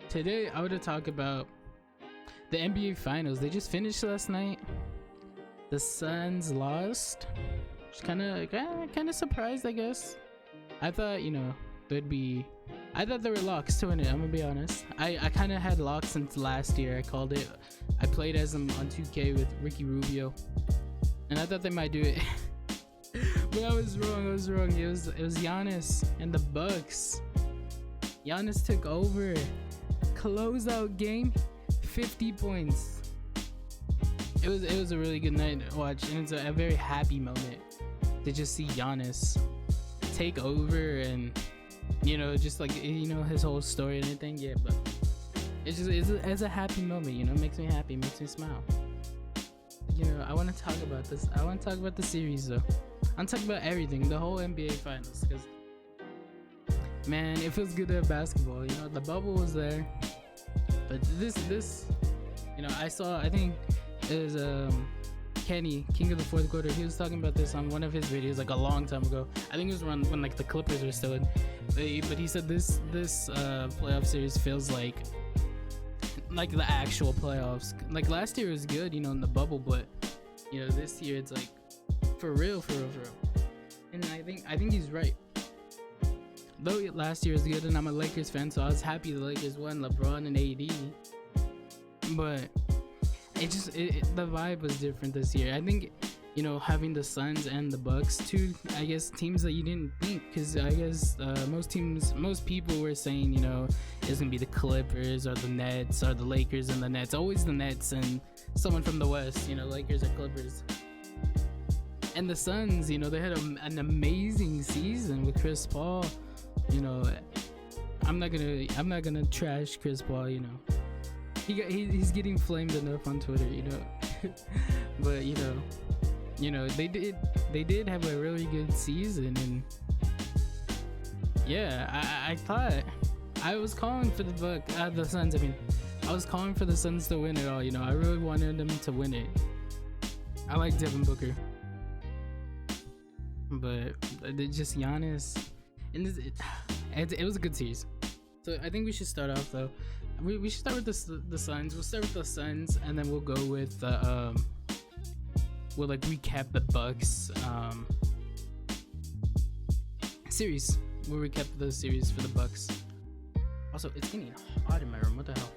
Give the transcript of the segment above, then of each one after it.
Today I want to talk about the NBA Finals. They just finished last night. The Suns lost. Just kind of surprised, I guess. I thought, I thought there were locks to win it. I'm gonna be honest. I kind of had locks since last year. I called it. I played as them on 2K with Ricky Rubio, and I thought they might do it. But I was wrong. It was Giannis and the Bucks. Giannis took over. Closeout game, 50 points. It was a really good night to watch, and it's a very happy moment to just see Giannis take over, and just like his whole story and everything. Yeah, but it's a happy moment. It makes me happy, makes me smile. I want to talk about this. I want to talk about the series though. I want to talk about everything, the whole NBA Finals, because man, it feels good to have basketball. The bubble was there, but this I think it was Kenny, King of the Fourth Quarter. He was talking about this on one of his videos like a long time ago. I think it was around when like the Clippers were still in. But he said this playoff series feels like the actual playoffs. Like last year was good, in the bubble, but this year it's like for real. And I think he's right. Though last year was good, and I'm a Lakers fan, so I was happy the Lakers won, LeBron and AD. But the vibe was different this year. I think, having the Suns and the Bucks, two, I guess, teams that you didn't think, because I guess most people were saying, it's gonna be the Clippers or the Nets or the Lakers and the Nets. Always the Nets and someone from the West, Lakers or Clippers. And the Suns, they had an amazing season with Chris Paul. I'm not gonna trash Chris Paul. He's getting flamed enough on Twitter. But they did have a really good season, and yeah, I thought I was calling for the Suns. I was calling for the Suns to win it all. I really wanted them to win it. I like Devin Booker, but just Giannis. And it was a good series. So I think we should start off though. We should start with the Suns. We'll start with the Suns, and then we'll go with we'll recap the Bucks series. We'll recap the series for the Bucks. Also, it's getting hot in my room. What the hell?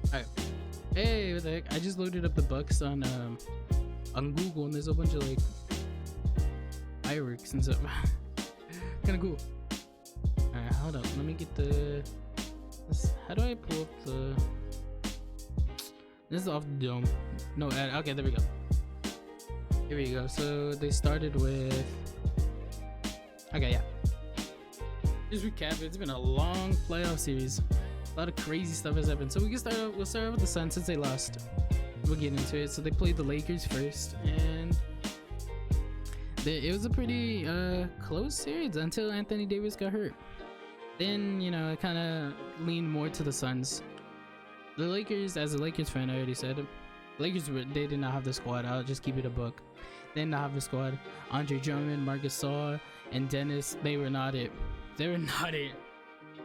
Alright. Hey, what the heck? I just loaded up the Bucks on Google, and there's a bunch of fireworks and stuff. Kind of cool. Alright, hold up. Let me get how do I pull up the... This is off the dome. No, okay, there we go. Here we go. So they started with... Okay, yeah. Just recap. It's been a long playoff series. A lot of crazy stuff has happened. So we'll start off with the Suns since they lost. We'll get into it. So they played the Lakers first, and it was a pretty close series until Anthony Davis got hurt. Then, it kind of leaned more to the Suns. The Lakers, as a Lakers fan, I already said, they did not have the squad. I'll just keep it a book. They did not have the squad. Andre Drummond, Marcus Gasol, and Dennis, they were not it. They were not it.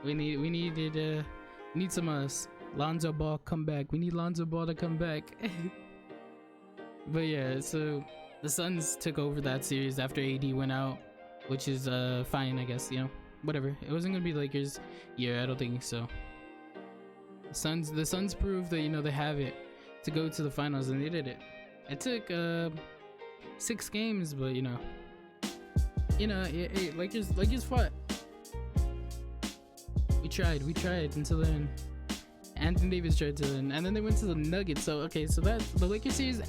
We need some Lonzo Ball come back. We need Lonzo Ball to come back. But yeah, so the Suns took over that series after AD went out, which is fine, I guess. Whatever. It wasn't gonna be Lakers. Yeah, I don't think so. The Suns proved that they have it to go to the finals, and they did it. It took 6 games, but Lakers fought. We tried until then. Anthony Davis tried to win, and then they went to the Nuggets. So that the Lakers series,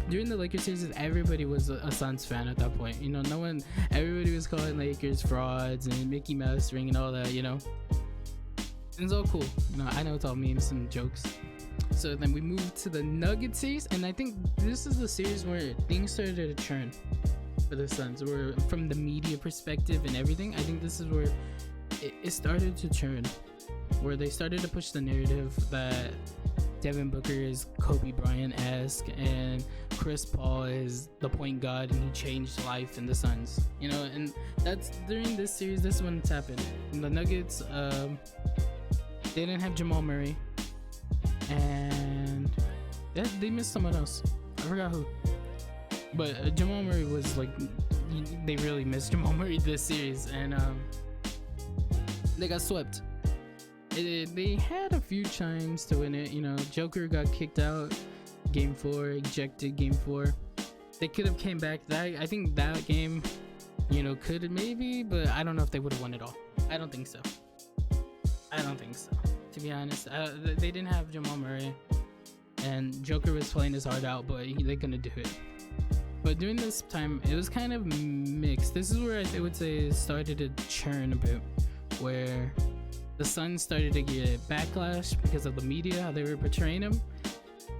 during the Lakers series, everybody was a Suns fan at that point. Everybody was calling Lakers frauds and Mickey Mouse ring and all that. It's all cool. I know it's all memes and jokes. So then we moved to the Nuggets series, and I think this is the series where things started to turn for the Suns. Where from the media perspective and everything, I think this is where it started to turn. Where they started to push the narrative that Devin Booker is Kobe Bryant-esque and Chris Paul is the point guard and he changed life in the Suns. And that's during this series. This is when it's happened. And the Nuggets They didn't have Jamal Murray, and they missed someone else. I forgot who. But Jamal Murray was like, they really missed Jamal Murray this series, and they got swept. They had a few times to win it. You know, Joker got kicked out game 4, ejected game 4. They could have came back. I think that game, you know, could maybe, but I don't know if they would have won it all. I don't think so. To be honest, they didn't have Jamal Murray, and Joker was playing his heart out, but they couldn't do it. But during this time, it was kind of mixed. This is where I would say it started to churn a bit, where the Suns started to get backlash because of the media, how they were portraying him,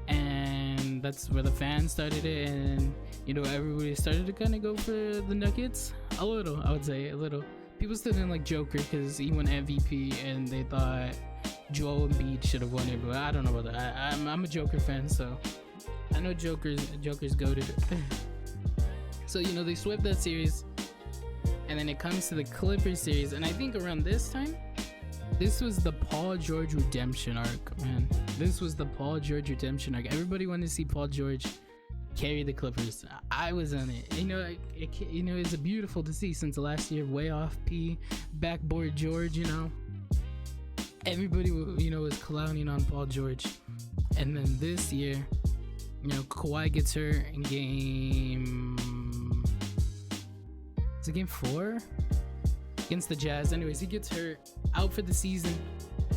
and that's where the fans started it, and you know, everybody started to kind of go for the Nuggets a little. I would say a little. People still didn't like Joker because he won MVP, and they thought Joel Embiid should have won it, but I don't know about that. I'm a Joker fan, so I know Joker's goated. So, you know, they swept that series, and then it comes to the Clippers series, and I think around this time, this was the Paul George redemption arc, man. This was the Paul George redemption arc. Everybody wanted to see Paul George carry the Clippers. I was on it. You know, it's beautiful to see since last year, way off P, backboard George, you know. Everybody, you know, was clowning on Paul George. And then this year, you know, Kawhi gets hurt in game 4 against the Jazz. Anyways, he gets hurt, out for the season.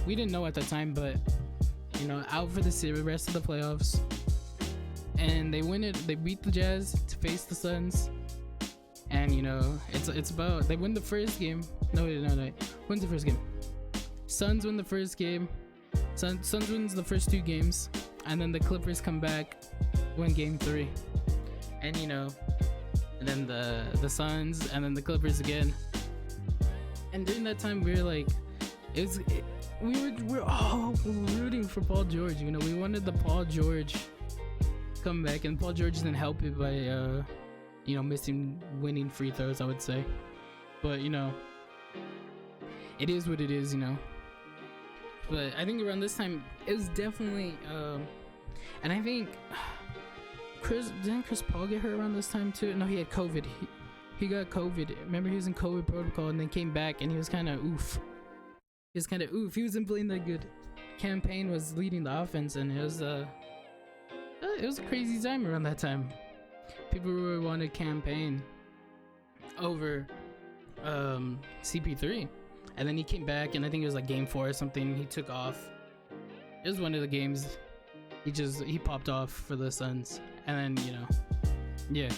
We didn't know at the time, but you know, out for the rest of the playoffs. And they win it. They beat the Jazz to face the Suns. And you know, it's about, they win the first game. No, wins the first game. Suns win the first game. Suns wins the first 2 games, and then the Clippers come back, win game 3. And you know, and then the Suns, and then the Clippers again. And during that time, we were like, we're all rooting for Paul George. You know, we wanted the Paul George comeback, and Paul George didn't help it by you know, missing winning free throws, I would say. But you know, it is what it is, you know. But I think around this time, it was definitely and I think didn't Chris Paul get hurt around this time too? No, he had COVID. He got COVID. Remember, he was in COVID protocol, and then came back, and he was kind of oof. He wasn't playing that good. Campaign was leading the offense, and it was a crazy time around that time. People really wanted Campaign over CP3, and then he came back, and I think it was like game 4 or something. He took off. It was one of the games. He popped off for the Suns, and then you know, yeah.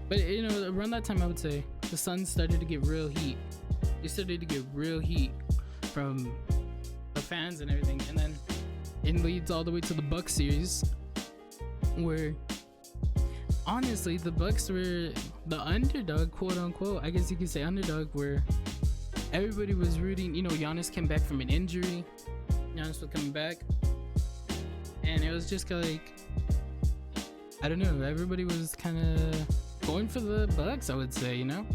But you know, around that time, I would say the Suns started to get real heat. They started to get real heat from the fans and everything, and then it leads all the way to the Bucks series, where honestly the Bucks were the underdog, quote unquote. I guess you could say underdog, where everybody was rooting. You know, Giannis came back from an injury. Giannis was coming back, and it was just like, I don't know. Everybody was kind of going for the Bucks, I would say. You know,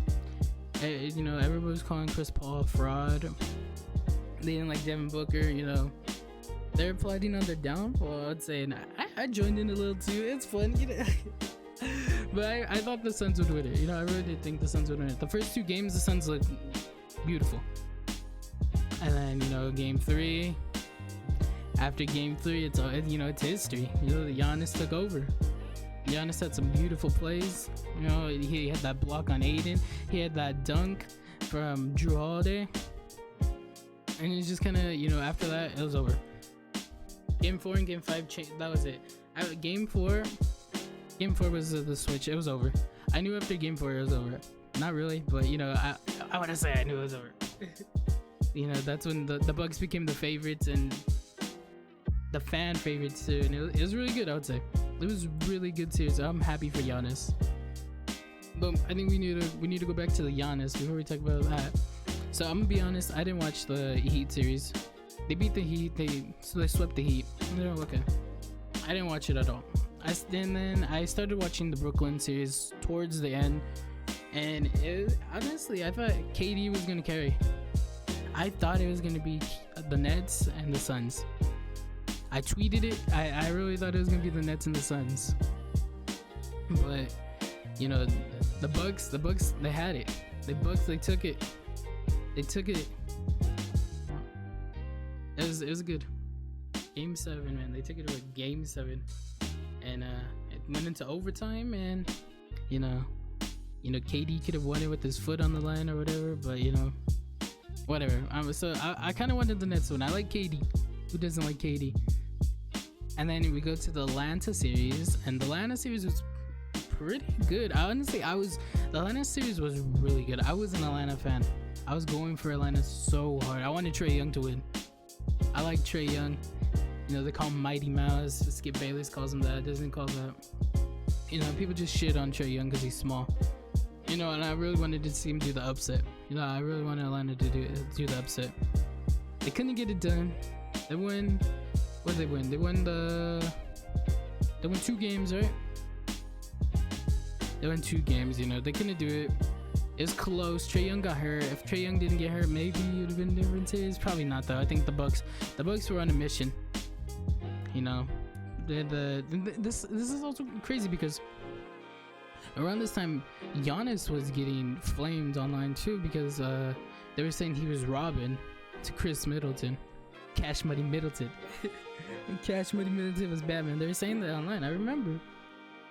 everybody was calling Chris Paul a fraud. They didn't like Devin Booker. You know, they're plotting on their downfall, I'd say, and I joined in a little too. It's fun, you know. But I thought the Suns would win it. You know, I really did think the Suns would win it. The first 2 games, the Suns looked beautiful, and then you know, game 3. After game 3, it's history. You know, Giannis took over. Giannis had some beautiful plays. You know, he had that block on Aiden. He had that dunk from Drew Holiday. And it's just kind of, you know, after that, it was over. Game 4 and game 5, that was it. Game 4 was the switch. It was over. I knew after game 4 it was over. Not really, but you know, I want to say I knew it was over. You know, that's when the Bucks became the favorites and the fan favorites too, and it was really good. I would say it was really good series. I'm happy for Giannis, but I think we need to go back to the Giannis before we talk about that. So I'm gonna be honest, I didn't watch the Heat series. They beat the Heat. They swept the Heat. Okay, I didn't watch it at all. Then I started watching the Brooklyn series towards the end, and honestly, I thought KD was gonna carry. I thought it was gonna be the Nets and the Suns. I tweeted it. I really thought it was gonna be the Nets and the Suns, but you know, the Bucks, they had it. The Bucks, they took it. It was good. Game 7, man. They took it to a game 7, and it went into overtime. And you know, KD could have won it with his foot on the line or whatever. But whatever. I kind of wanted the Nets one. I like KD. Who doesn't like KD? And then we go to the Atlanta series, and the Atlanta series was pretty good. The Atlanta series was really good. I was an Atlanta fan. I was going for Atlanta so hard. I wanted Trae Young to win. I like Trae Young. They call him Mighty Mouse. Skip Bayless calls him that. Disney calls that. People just shit on Trae Young because he's small. And I really wanted to see him do the upset. I really wanted Atlanta to do the upset. They couldn't get it done. They won. What did they win? They won 2 games, right? They won 2 games. They couldn't do it. It was close. Trae Young got hurt. If Trae Young didn't get hurt, maybe it would have been a different series. Probably not, though. I think the Bucks were on a mission. This is also crazy because around this time, Giannis was getting flamed online too because they were saying he was Robin to Chris Middleton, Cash Money Middleton. Cash Money Middleton was Batman. They were saying that online. I remember.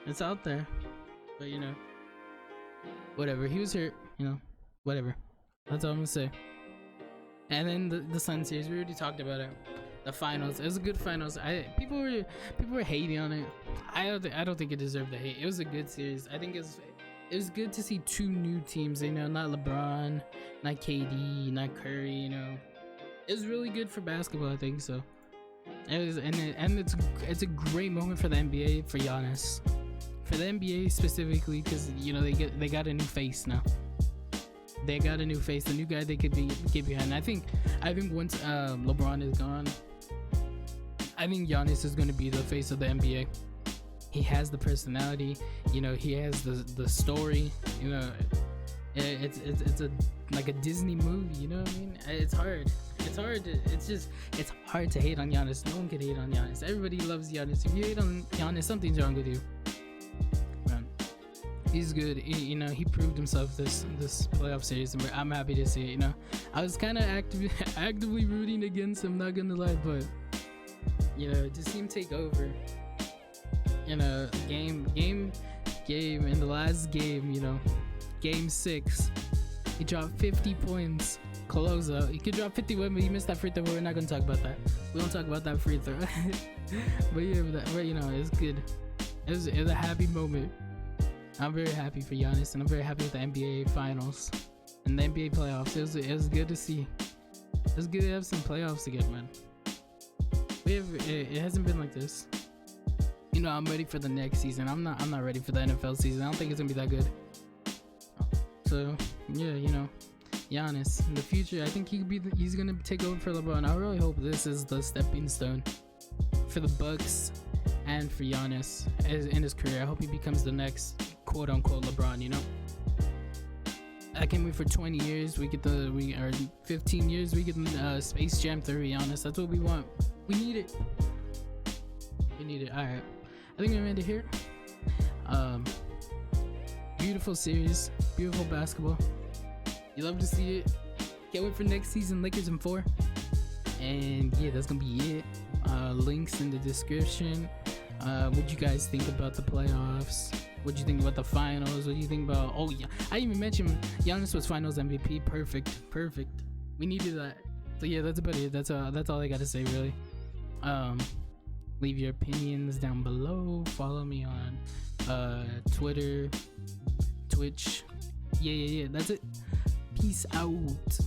It's out there, but whatever. He was hurt. Whatever. That's all I'm gonna say. And then the Sun series, we already talked about it. The finals. It was a good finals. People were hating on it. I don't think it deserved the hate. It was a good series. I think it was good to see 2 new teams. Not LeBron, not KD, not Curry. It was really good for basketball. I think so. It was, and it's a great moment for the NBA, for Giannis, for the NBA specifically, because they got a new face now. They got a new face, a new guy they could get behind. I think once LeBron is gone, I think Giannis is going to be the face of the NBA. He has the personality, he has the story, it's like a Disney movie, you know what I mean? It's hard to hate on Giannis. No one can hate on Giannis. Everybody loves Giannis. If you hate on Giannis, something's wrong with you. Man, he's good. He proved himself this playoff series, and I'm happy to see it. I was kind of actively rooting against him, not gonna lie, but to see him take over, game in the last game, game 6, he dropped 50 points. Close out. He could drop 51, but he missed that free throw. We're not gonna talk about that. We don't talk about that free throw. but it's good. It was a happy moment. I'm very happy for Giannis, and I'm very happy with the NBA Finals and the NBA playoffs. It was good to see. It was good to have some playoffs again, man. It hasn't been like this. I'm ready for the next season. I'm not ready for the NFL season. I don't think it's gonna be that good. So yeah, Giannis in the future, I think he's gonna take over for LeBron. I really hope this is the stepping stone for the Bucks and for Giannis in his career. I hope he becomes the next quote unquote LeBron. I can't wait for 20 years. Or 15 years. We get Space Jam 3. Giannis. That's what we want. We need it. All right. I think I'm gonna end it here. Beautiful series. Beautiful basketball. You love to see it. Can't wait for next season, Lakers in 4. And yeah, that's gonna be it. Links in the description. What you guys think about the playoffs? What you think about the finals? What do you think about? Oh yeah, I didn't even mention Giannis was Finals MVP. Perfect. We needed that. So yeah, that's about it. That's all I gotta say really. Leave your opinions down below. Follow me on Twitter, Twitch. Yeah. That's it. Peace out.